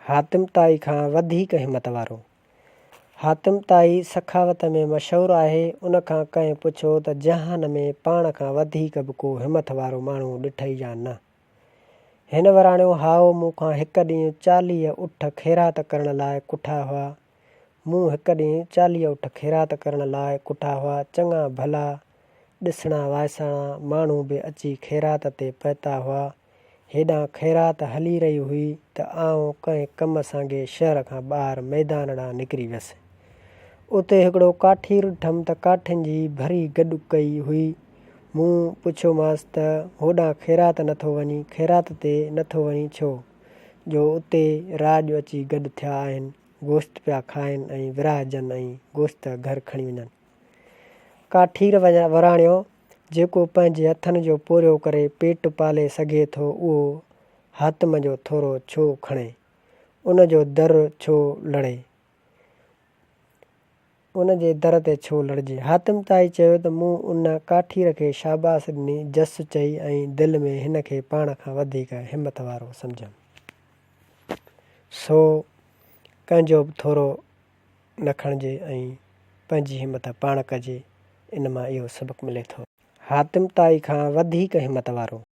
हातिम ताई खां वधीक हिम्मत वारो। हातिम ताई सखावत में मशहूरु आहे। उन खां कंहिं पुछो त जहान में पाण खां वधीक बि को हिम्मत वारो माण्हू ॾिठई या न। हिन वराणियो हाओ मूंखां हिकु ॾींहुं 40 ऊठ ख़ैरात करण लाइ कुठा हुआ। मूं हिकु ॾींहुं 40 ऊठ ख़ैरात करण लाइ कुठा हुआ। चङा भला ॾिसणा वाइसणा माण्हू बि अची ख़ैरात ते पहुता हुआ। हेॾां ख़ैरात हली रही हुई त आउं कंहिं कम सां शहर खां ॿाहिरि मैदान ॾांहुं निकिरी वियुसि। उते हिकिड़ो काठी ॾिठमि त काठियुनि जी भरी गॾु कई हुई। मूं पुछियोमांसि त होॾां ख़ैरात नथो वञी, ख़ैरात ते नथो वञी छो? जो उते राॼ अची गॾु थिया आहिनि, गोश्त पिया खाइनि ऐं विरहाइजनि ऐं गोश्त घर खणी वञनि। काठीर वराणियो जेको पंहिंजे हथनि जो पोरियो करे पेट पाले सघे थो उहो हातिम जो थोरो छो खणे, उन जो दर छो लड़े, उन जे दर ते छो लड़िजे। हातिम ताई चयो त मूं उन काठीर खे शाबाश ॾिनी, जस चई ऐं दिलि में हिन खे पाण खां वधीक हिम्मत वारो सम्झमि। सो कंहिंजो बि थोरो न खणिजे ऐं पंहिंजी हिम्मत पाण कजे। इन मां इहो सबक़ु मिले थो। हातिम ताई खां वधीक हिम्मत वारो।